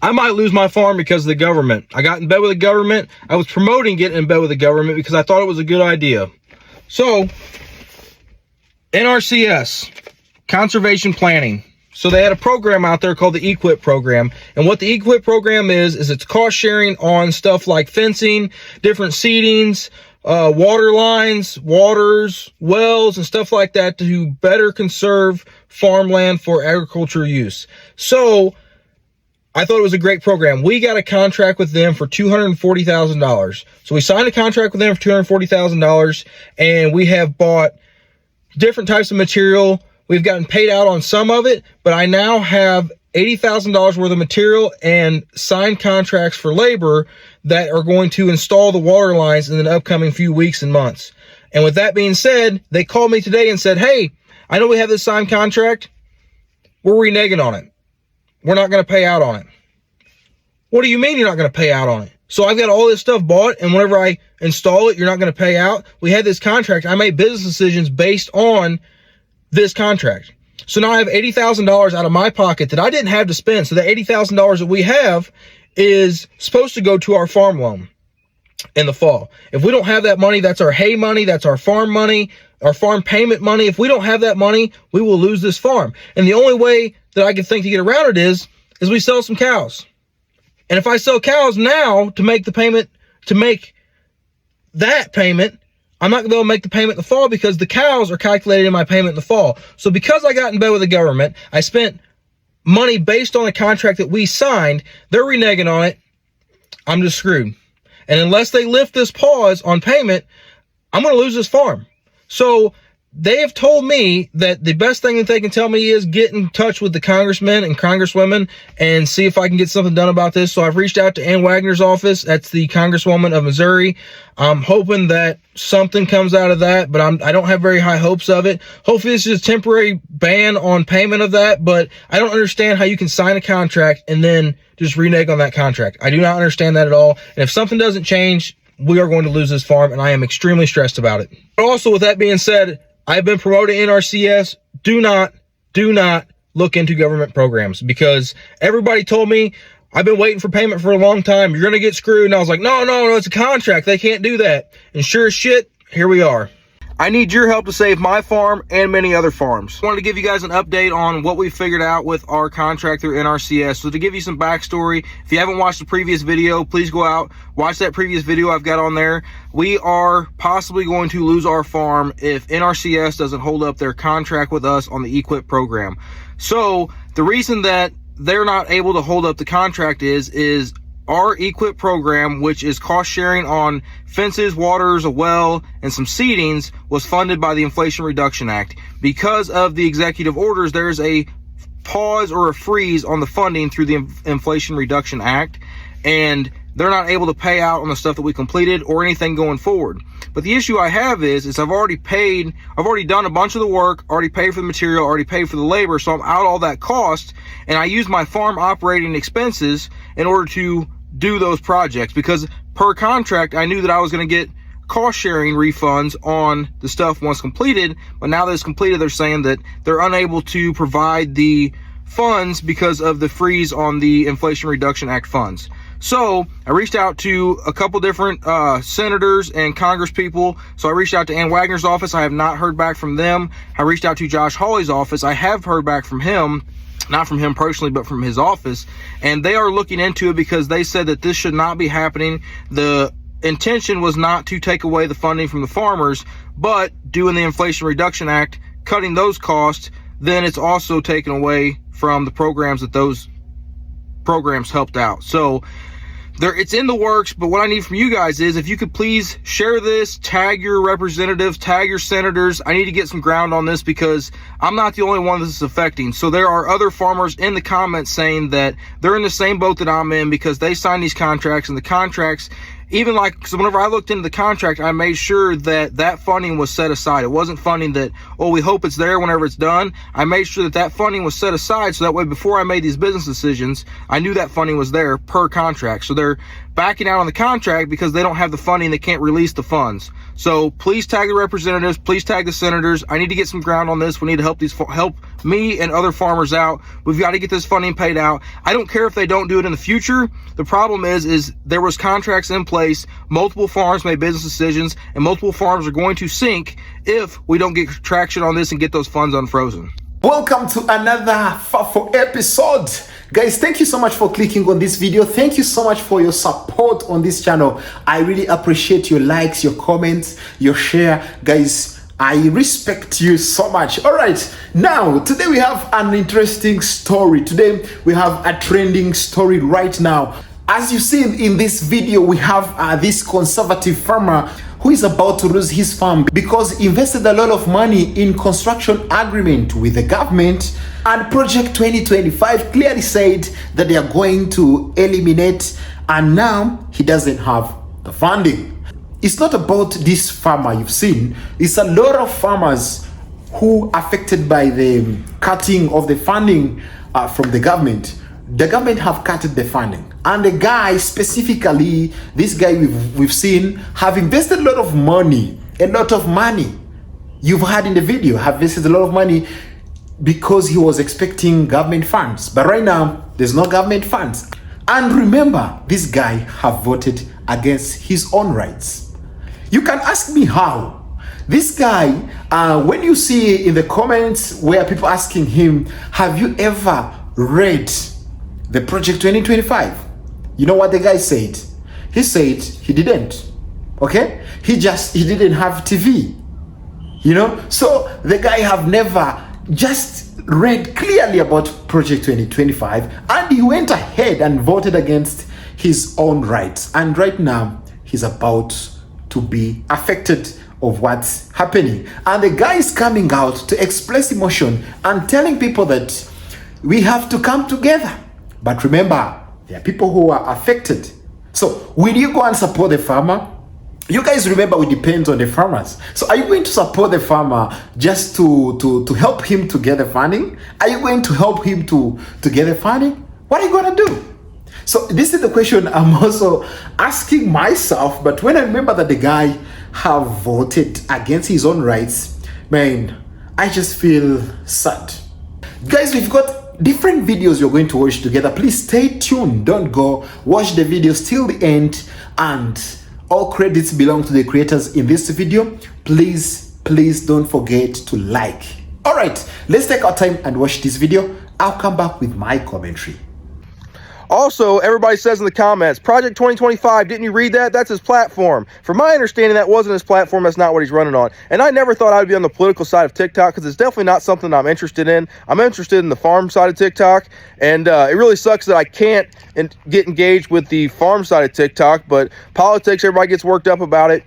I might lose my farm because of the government. I got in bed with the government. I was promoting getting in bed with the government because I thought it was a good idea. So, NRCS, conservation planning. So they had a program out there called the EQIP program. And what the EQIP program is it's cost sharing on stuff like fencing, different seedings, water lines, waters, wells, and stuff like that to better conserve farmland for agricultural use. So I thought it was a great program. We got a contract with them for $240,000. So we signed a contract with them for $240,000, and we have bought different types of material. We've gotten paid out on some of it, but I now have $80,000 worth of material and signed contracts for labor that are going to install the water lines in the upcoming few weeks and months. And with that being said, they called me today and said, hey, I know we have this signed contract. We're reneging on it. We're not going to pay out on it. What do you mean you're not going to pay out on it? So I've got all this stuff bought, and whenever I install it, you're not going to pay out. We had this contract. I made business decisions based on this contract. So now I have $80,000 out of my pocket that I didn't have to spend. So the $80,000 that we have is supposed to go to our farm loan in the fall. If we don't have that money, that's our hay money, that's our farm money, our farm payment money. If we don't have that money, we will lose this farm. And the only way that I can think to get around it is we sell some cows. And if I sell cows now to make the payment, to make that payment, I'm not going to be able to make the payment in the fall because the cows are calculated in my payment in the fall. So because I got in bed with the government, I spent money based on the contract that we signed. They're reneging on it. I'm just screwed. And unless they lift this pause on payment, I'm going to lose this farm. So they have told me that the best thing that they can tell me is get in touch with the congressmen and congresswomen and see if I can get something done about this. So I've reached out to Ann Wagner's office. That's the congresswoman of Missouri. I'm hoping that something comes out of that, but I don't have very high hopes of it. Hopefully this is a temporary ban on payment of that, but I don't understand how you can sign a contract and then just renege on that contract. I do not understand that at all. And if something doesn't change, we are going to lose this farm, and I am extremely stressed about it. But also, with that being said, I've been promoting NRCS. Do not look into government programs, because everybody told me I've been waiting for payment for a long time. You're going to get screwed. And I was like, no, it's a contract. They can't do that. And sure as shit, here we are. I need your help to save my farm and many other farms. I wanted to give you guys an update on what we figured out with our contract through NRCS. So to give you some backstory, if you haven't watched the previous video, please go out, watch that previous video I've got on there. We are possibly going to lose our farm if NRCS doesn't hold up their contract with us on the EQIP program. So the reason that they're not able to hold up the contract is our EQIP program, which is cost sharing on fences, waters, a well, and some seedings, was funded by the Inflation Reduction Act. Because of the executive orders, there's a pause or a freeze on the funding through the Inflation Reduction Act, and they're not able to pay out on the stuff that we completed or anything going forward. But the issue I have is I've already done a bunch of the work, already paid for the material, already paid for the labor, so I'm out all that cost, and I use my farm operating expenses in order to do those projects, because per contract I knew that I was going to get cost sharing refunds on the stuff once completed, but now that it's completed, they're saying that they're unable to provide the funds because of the freeze on the Inflation Reduction Act funds. So I reached out to a couple different senators and Congress people. So I reached out to Ann Wagner's office. I have not heard back from them. I reached out to Josh Hawley's office. I have heard back from him. Not from him personally, but from his office. And they are looking into it because they said that this should not be happening. The intention was not to take away the funding from the farmers, but doing the Inflation Reduction Act, cutting those costs, then it's also taken away from the programs that those programs helped out. So it's in the works, but what I need from you guys is if you could please share this, tag your representatives, tag your senators. I need to get some ground on this because I'm not the only one this is affecting. So there are other farmers in the comments saying that they're in the same boat that I'm in because they signed these contracts, and the contracts even like, so whenever I looked into the contract, I made sure that that funding was set aside. It wasn't funding that, oh, we hope it's there whenever it's done. I made sure that that funding was set aside, so that way before I made these business decisions, I knew that funding was there per contract. So they're backing out on the contract because they don't have the funding, they can't release the funds. So please tag the representatives, please tag the senators. I need to get some ground on this. We need to help me and other farmers out. We've got to get this funding paid out. I don't care if they don't do it in the future. The problem is there was contracts in place, multiple farms made business decisions, and multiple farms are going to sink if we don't get traction on this and get those funds unfrozen. Welcome to another FAFO episode. Guys, thank you so much for clicking on this video. Thank you so much for your support on this channel. I really appreciate your likes, your comments, your share. Guys, I respect you so much. All right, now today we have an interesting story. Today we have a trending story right now. As you see in this video, we have this conservative farmer who is about to lose his farm because he invested a lot of money in construction agreement with the government, and Project 2025 clearly said that they are going to eliminate, and now he doesn't have the funding. It's not about this farmer you've seen. It's a lot of farmers who are affected by the cutting of the funding from the government. The government have cut the funding, and the guy specifically, this guy we've seen, have invested a lot of money. You've heard in the video, have invested a lot of money because he was expecting government funds, but right now there's no government funds. And remember, this guy have voted against his own rights. You can ask me how. This guy, when you see in the comments where people asking him, have you ever read the Project 2025? You know what the guy said? He said he didn't. Okay? He didn't have TV. You know? So the guy have never just read clearly about Project 2025, and he went ahead and voted against his own rights. And right now he's about to be affected of what's happening. And the guy is coming out to express emotion and telling people that we have to come together. But remember, there are people who are affected. So will you go and support the farmer? You guys remember, it depends on the farmers. So are you going to support the farmer just to help him to get the funding? Are you going to help him to get the funding? What are you going to do? So this is the question I'm also asking myself. But when I remember that the guy have voted against his own rights, man, I just feel sad. Guys, we've got different videos you're going to watch together. Please stay tuned. Don't go. Watch the videos till the end, and all credits belong to the creators in this video. Please don't forget to like. All right, let's take our time and watch this video. I'll come back with my commentary. Also, everybody says in the comments, Project 2025, didn't you read that? That's his platform. From my understanding, that wasn't his platform. That's not what he's running on. And I never thought I'd be on the political side of TikTok, because it's definitely not something I'm interested in. I'm interested in the farm side of TikTok. And it really sucks that I can't get engaged with the farm side of TikTok. But politics, everybody gets worked up about it.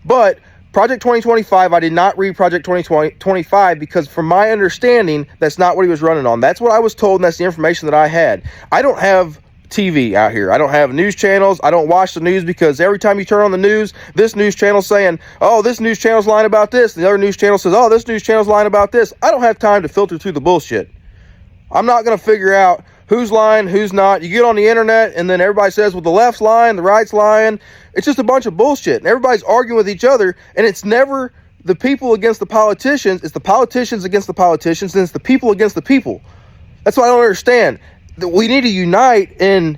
But Project 2025, I did not read Project 2025 because from my understanding, that's not what he was running on. That's what I was told, and that's the information that I had. I don't have TV out here. I don't have news channels. I don't watch the news, because every time you turn on the news, this news channel's saying, oh, this news channel's lying about this. The other news channel says, oh, this news channel's lying about this. I don't have time to filter through the bullshit. I'm not going to figure out who's lying, who's not. You get on the internet, and then everybody says, well, the left's lying, the right's lying. It's just a bunch of bullshit. And everybody's arguing with each other, and it's never the people against the politicians. It's the politicians against the politicians, and it's the people against the people. That's what I don't understand. That we need to unite and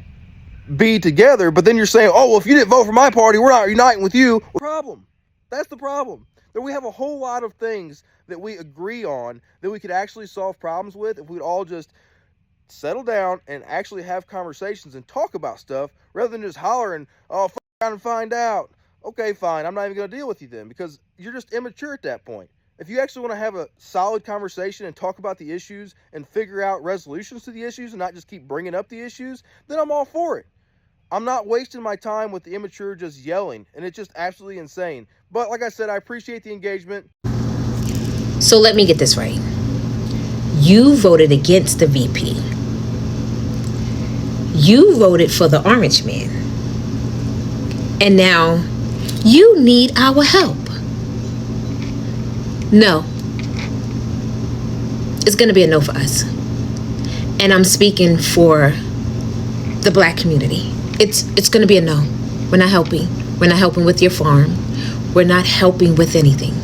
be together, but then you're saying, oh, well, if you didn't vote for my party, we're not uniting with you. Problem. That's the problem. That we have a whole lot of things that we agree on that we could actually solve problems with if we'd all just settle down and actually have conversations and talk about stuff, rather than just hollering, oh, and find out. Okay, fine, I'm not even going to deal with you then, because you're just immature at that point. If you actually want to have a solid conversation and talk about the issues and figure out resolutions to the issues and not just keep bringing up the issues, then I'm all for it. I'm not wasting my time with the immature just yelling, and it's just absolutely insane. But like I said, I appreciate the engagement. So let me get this right. You voted against the VP. You voted for the orange man. And now you need our help. No. It's going to be a no for us. And I'm speaking for the Black community. It's going to be a no. We're not helping. We're not helping with your farm. We're not helping with anything.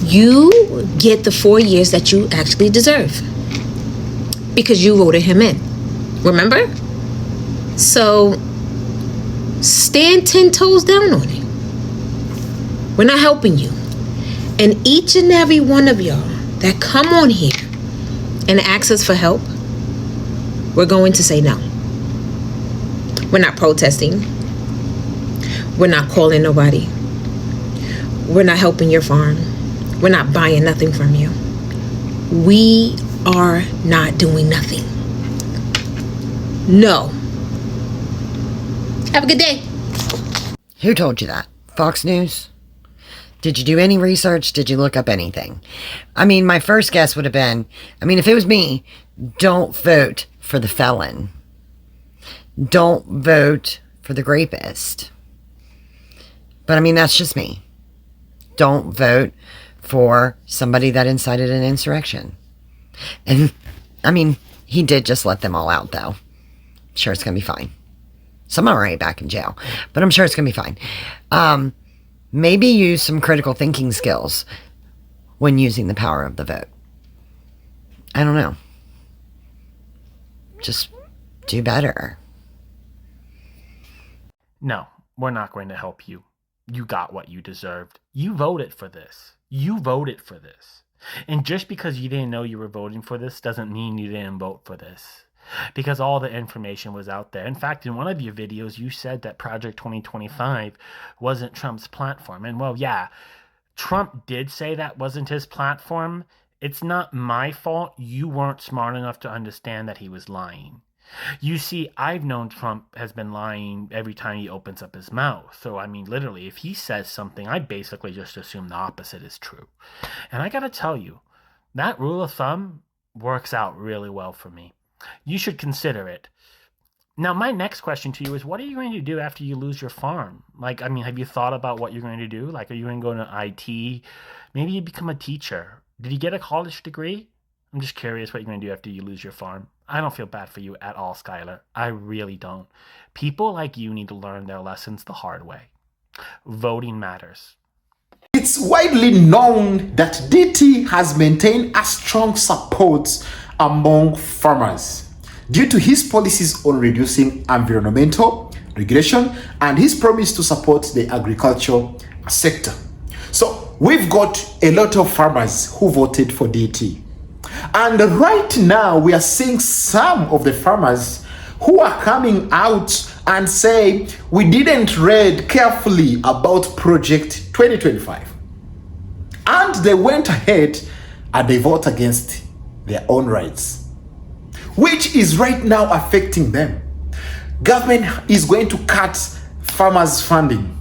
You get the 4 years that you actually deserve because you voted him in. Remember? So stand 10 toes down on it. We're not helping you. And each and every one of y'all that come on here and ask us for help, we're going to say no. We're not protesting. We're not calling nobody. We're not helping your farm. We're not buying nothing from you. We are not doing nothing. No. Have a good day. Who told you that? Fox News? Did you do any research? Did you look up anything? I mean, my first guess would have been, if it was me, don't vote for the felon. Don't vote for the rapist. But that's just me. Don't vote for somebody that incited an insurrection. And, he did just let them all out, though. I'm sure it's going to be fine. Some are already back in jail, but I'm sure it's going to be fine. Maybe use some critical thinking skills when using the power of the vote. I don't know. Just do better. No, we're not going to help you. You got what you deserved. You voted for this. You voted for this. And just because you didn't know you were voting for this doesn't mean you didn't vote for this. Because all the information was out there. In fact, in one of your videos, you said that Project 2025 wasn't Trump's platform. And well, yeah, Trump did say that wasn't his platform. It's not my fault you weren't smart enough to understand that he was lying. You see, I've known Trump has been lying every time he opens up his mouth. So, literally, if he says something, I basically just assume the opposite is true. And I gotta tell you, that rule of thumb works out really well for me. You should consider it. Now, my next question to you is, what are you going to do after you lose your farm? Have you thought about what you're going to do? Are you going to go into IT? Maybe you become a teacher. Did you get a college degree? I'm just curious what you're going to do after you lose your farm. I don't feel bad for you at all, Skylar. I really don't. People like you need to learn their lessons the hard way. Voting matters. It's widely known that DT has maintained a strong support among farmers due to his policies on reducing environmental regulation and his promise to support the agriculture sector. So we've got a lot of farmers who voted for DT. And right now we are seeing some of the farmers who are coming out and say, we didn't read carefully about Project 2025. And they went ahead and they vote against their own rights, which is right now affecting them. Government is going to cut farmers' funding,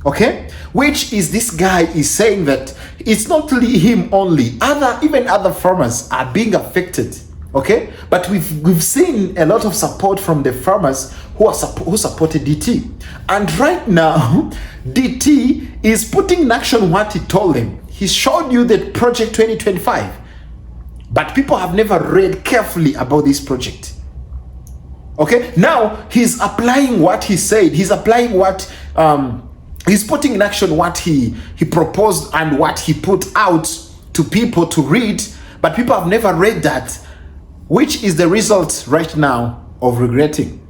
okay? Which is, this guy is saying that it's not really him only, even other farmers are being affected, okay? But we've seen a lot of support from the farmers who supported DT. And right now, DT is putting in action what he told them. He showed you the Project 2025. But people have never read carefully about this project. Okay, now he's applying what he said. He's applying what, he's putting in action what he proposed and what he put out to people to read. But people have never read that, which is the result right now of regretting.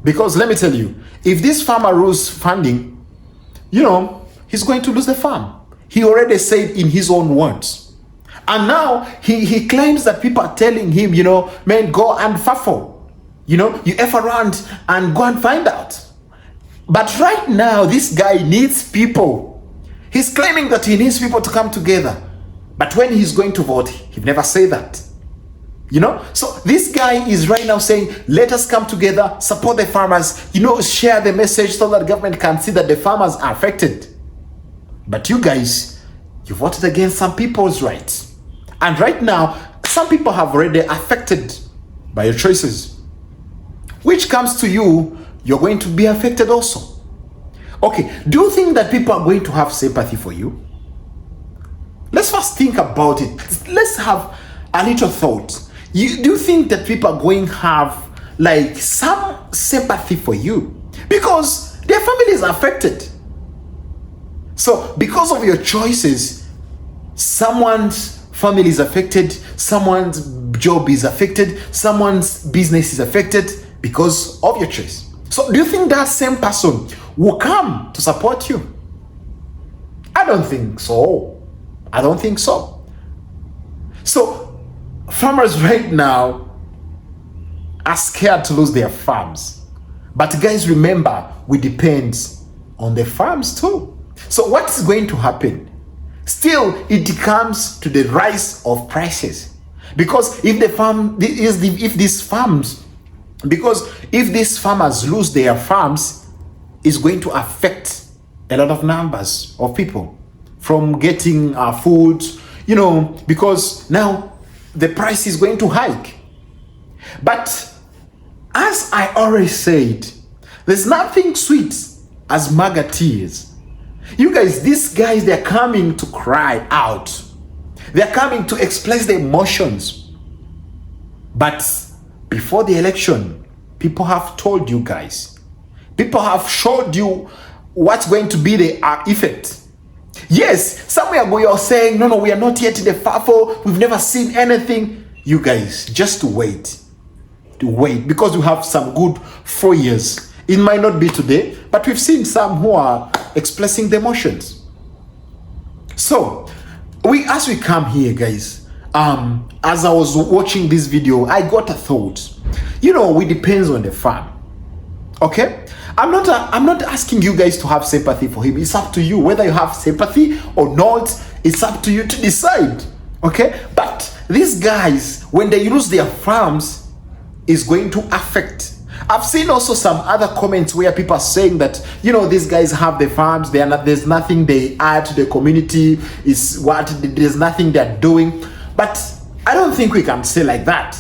Because let me tell you, if this farmer loses funding, he's going to lose the farm. He already said in his own words. And now he claims that people are telling him, man, go and FAFO. You F around and go and find out. But right now, this guy needs people. He's claiming that he needs people to come together. But when he's going to vote, he never say that. So this guy is right now saying, let us come together, support the farmers, share the message so that government can see that the farmers are affected. But you guys, you voted against some people's rights. And right now, some people have already affected by your choices. Which comes to you, you're going to be affected also. Okay, do you think that people are going to have sympathy for you? Let's first think about it. Let's have a little thought. Do you think that people are going to have like some sympathy for you? Because their family is affected. So because of your choices, someone's family is affected, someone's job is affected, someone's business is affected because of your choice. So do you think that same person will come to support you? I don't think so. I don't think so. So farmers right now are scared to lose their farms. But guys, remember, we depend on the farms too. So what is going to happen? Still, it comes to the rise of prices. Because if these farmers lose their farms, it's going to affect a lot of numbers of people from getting food, because now the price is going to hike. But as I already said, there's nothing sweet as MAGA tears. You guys, these guys, they're coming to cry out. They're coming to express their emotions. But before the election, people have told you guys, people have showed you what's going to be the effect. Yes, somewhere we are saying, no, we are not yet in the FAFO. We've never seen anything. You guys, just wait. Because we have some good 4 years. It might not be today, but we've seen some who are expressing the emotions. So, as we come here, guys, as I was watching this video, I got a thought. We depends on the farm. Okay? I'm not asking you guys to have sympathy for him. It's up to you. Whether you have sympathy or not, it's up to you to decide. Okay? But these guys, when they lose their farms, is going to affect. I've seen also some other comments where people are saying that, these guys have the farms, there's nothing they add to the community, there's nothing they're doing. But I don't think we can say like that.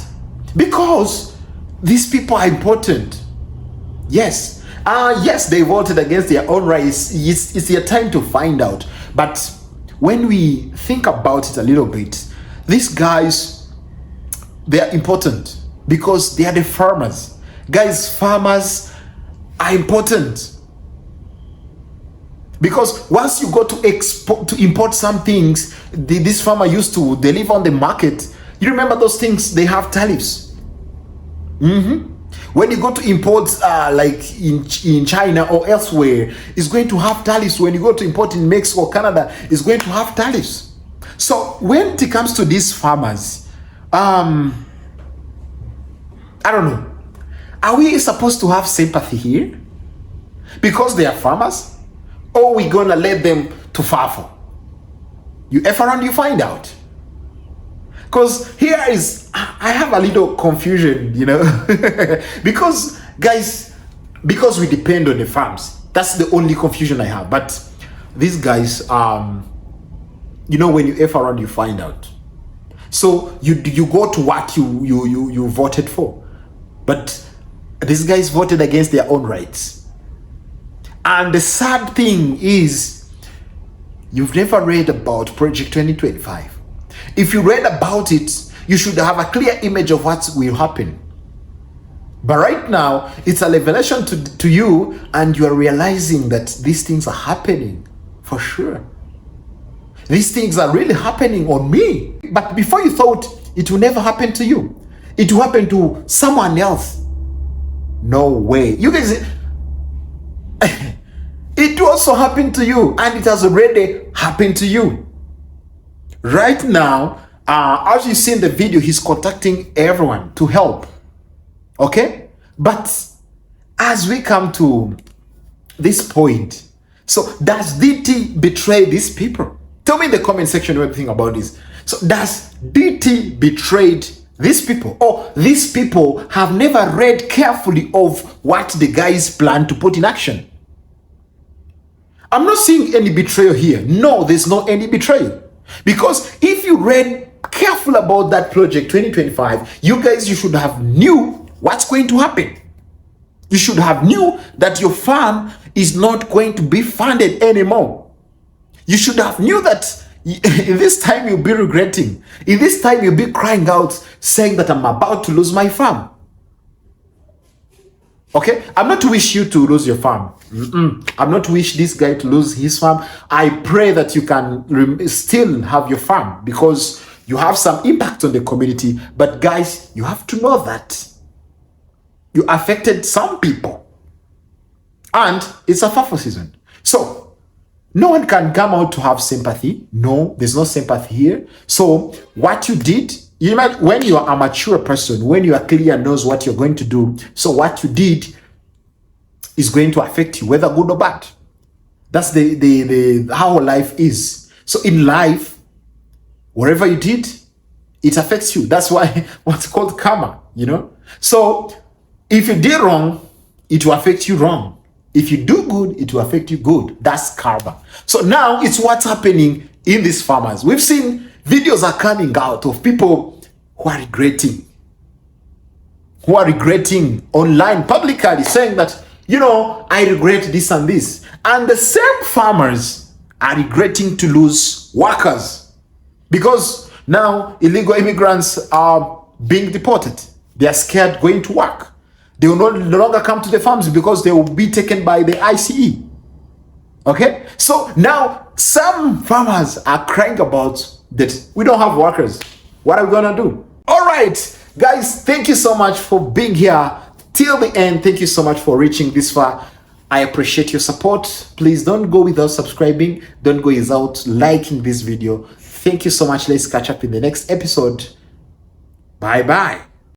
Because these people are important. Yes. Yes, they voted against their own rights. It's their time to find out. But when we think about it a little bit, these guys, they are important because they are the farmers. Guys, farmers are important. Because once you go to import some things, this farmer used to deliver on the market. You remember those things, they have tariffs. When you go to import like in China or elsewhere, it's going to have tariffs. When you go to import in Mexico or Canada, it's going to have tariffs. So when it comes to these farmers, I don't know. Are we supposed to have sympathy here? Because they are farmers? Or we gonna let them to FAFO? You F around, you find out. Because I have a little confusion, because guys, because we depend on the farms, that's the only confusion I have. But these guys, when you F around, you find out. So you go to what you voted for. But these guys voted against their own rights. And the sad thing is, you've never read about Project 2025. If you read about it, you should have a clear image of what will happen. But right now, it's a revelation to you, and you are realizing that these things are happening for sure. These things are really happening on me. But before you thought it will never happen to you, it will happen to someone else. No way. You guys, it also happened to you, and it has already happened to you. Right now, as you see in the video, he's contacting everyone to help. Okay? But as we come to this point, so does DT betray these people? Tell me in the comment section what you think about this. So does DT betrayed these people? Or these people have never read carefully of what the guys plan to put in action? I'm not seeing any betrayal here. No, there's no any betrayal. Because if you read careful about that project 2025, you should have knew what's going to happen. You should have knew that your farm is not going to be funded anymore. You should have knew that in this time you'll be regretting. In this time you'll be crying out saying that I'm about to lose my farm. Okay, I'm not to wish you to lose your farm. I'm not to wish this guy to lose his farm. I pray that you can still have your farm because you have some impact on the community. But guys, you have to know that you affected some people. And it's a FAFO season. So no one can come out to have sympathy. No, there's no sympathy here. So what you did, you might, when you are a mature person, when you are clear and knows what you're going to do, so what you did is going to affect you, whether good or bad. That's the how life is. So in life, whatever you did, it affects you. That's why what's called karma, you know. So if you did wrong, it will affect you wrong. If you do good, it will affect you good. That's karma. So now it's what's happening in these farmers. We've seen videos are coming out of people who are regretting online publicly, saying that, you know, I regret this and this. And the same farmers are regretting to lose workers because now illegal immigrants are being deported. They are scared going to work. They will no longer come to the farms because they will be taken by the ICE. Okay? So now some farmers are crying about that we don't have workers. What are we gonna do? All right, guys, thank you so much for being here till the end. Thank you so much for reaching this far. I appreciate your support. Please don't go without subscribing. Don't go without liking this video. Thank you so much. Let's catch up in the next episode. Bye bye.